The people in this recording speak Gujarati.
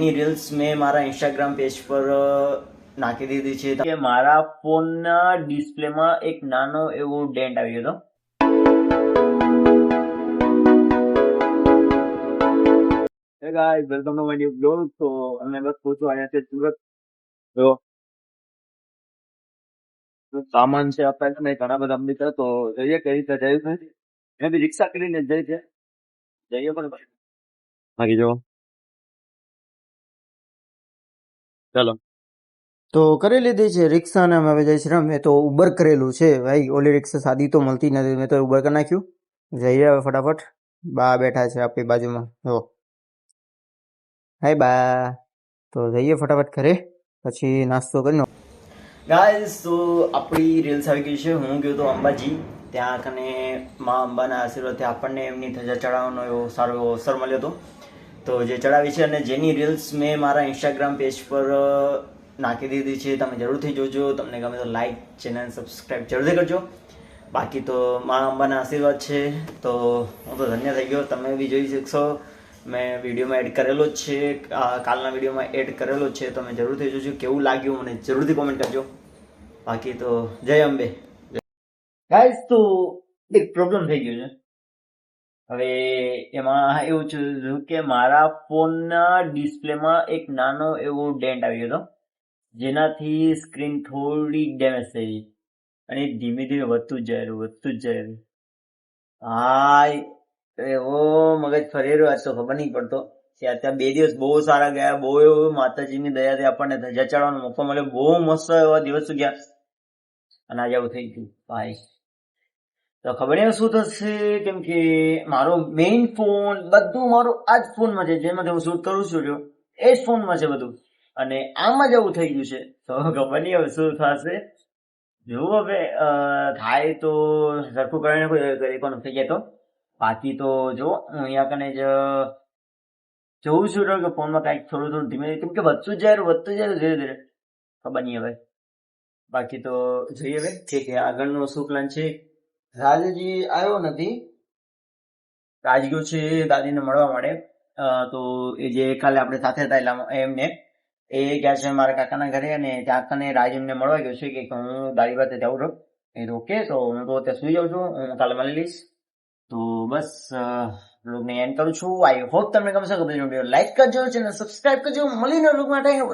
રીલ્સ મેં મારા ઇન્સ્ટાગ્રામ પેજ પર નાખી દીધી છે કે મારા ફોનના ડિસ્પ્લેમાં એક નાનો એવો ડેન્ટ આવી ગયો હતો. Hey guys, welcome to my new vlog. તો અમે બસ પહોંચવા આવ્યા છે સુરત. તો સામાન છે આપણે ને ઘણા બધા અમદાવાદ તો જોઈએ કઈ રીતે જયું છે. મેં બી રિક્ષા કરીને જઈ છે જઈએ પણ બાકી જો ચલો તો કરી લીધી છે રિક્ષા ને અમે જઈ છીએ. મેં તો ઉબર કરેલું છે ભાઈ, ઓલી રિક્ષા સાદી તો મળતી નથી, મેં તો ઉબર કરી નાખ્યું. જઈએ હવે ફટાફટ. બા બેઠા છે આપણી બાજુમાં. જો હાય બા. તો જઈએ ફટાફટ ઘરે, પછી નાસ્તો કરી. ગાઈઝ તો આપણી રીલ્સ આવી ગઈ છે. હું ગયો તો અંબાજી, ત્યાં કને મા અંબાના આશીર્વાદથી આપણને એમની ધજા ચડાવવાનો એવો સારો એવો અવસર મળ્યો હતો. તો જે ચડાવી છે અને જેની રીલ્સ મેં મારા ઇન્સ્ટાગ્રામ પેજ પર નાખી દીધી છે. તમે જરૂરથી જોજો. તમને ગમે તો લાઈક, ચેનલ સબસ્ક્રાઈબ જરૂરથી કરજો. બાકી તો મા અંબાના આશીર્વાદ છે તો હું તો ધન્ય થઈ ગયો. તમે બી જોઈ શકશો, મેં વિડીયોમાં એડ કરેલો જ છે, કાલના વિડીયોમાં એડ કરેલો જ છે. તમે જરૂરથી જોજો. કેવું લાગ્યું મને જરૂરથી કોમેન્ટ કરજો. બાકી તો જય અંબે. ગાઈસ તો એક પ્રોબ્લેમ થઈ ગયો છે. હવે એમાં એવું છે કે મારા ફોનના ડિસ્પ્લેમાં એક નાનો એવો ડેન્ટ આવી ગયો હતો, જેનાથી સ્ક્રીન થોડી ડેમેજ થઈ ગઈ અને ધીમે ધીમે વધતું જ જાય રહ્યું. હાય એવો મગજ ફરી રહ્યો આજ તો ખબર નહીં પડતો. ત્યાં 2 દિવસ બહુ સારા ગયા. બહુ એવું માતાજીની દયાથી આપણને ધજા ચડાવવાનો મોકો મળ્યો. બહુ મસ્ત એવા દિવસો ગયા અને આજે આવું થઈ ગયું ભાઈ. તો ખબર નહીં શું થશે, કેમ કે મારો મેઇન ફોન બધું મારું આ જ ફોનમાં છે, જેમાંથી હું શૂટ કરું છું એ જ ફોનમાં છે બધું, અને આમાં જ આવું થઈ ગયું છે. તો ખબર નહીં હવે શું થશે. જોવું હવે થાય તો સરખું કરીને કોઈ થઈ જાય તો. બાકી તો જો હું અહીંયા કને જ જોઉં છું કે ફોનમાં કાંઈક થોડું ધીમે, કેમ કે વધતું જ જાય ધીરે ધીરે. ખબર નહીં હવે. બાકી તો જોઈએ હવે કે આગળનો શું પ્લાન છે. રાજજી આવ્યો નથી, રાજ ગયો છે દાદીને મળવા માટે. તો એ જે કાલે આપણે સાથે હતા એમને એ ગયા છે મારા કાકાના ઘરે, અને ત્યાં કને રાજ એમને મળવા ગયો છે કે હું દાદી પાસે જાઉં રહું. એ તો ઓકે, તો હું તો અત્યારે સુઈ જાઉં છું, હું કાલે મળી લઈશ. તો બસ વ્લોગને એન્ડ કરું છું. આઈ હોપ તમને ગમશે. લાઈક કરજો, ચેનલ સબસ્ક્રાઈબ કરજો. મળીને વ્લોગમાં ટાઈમ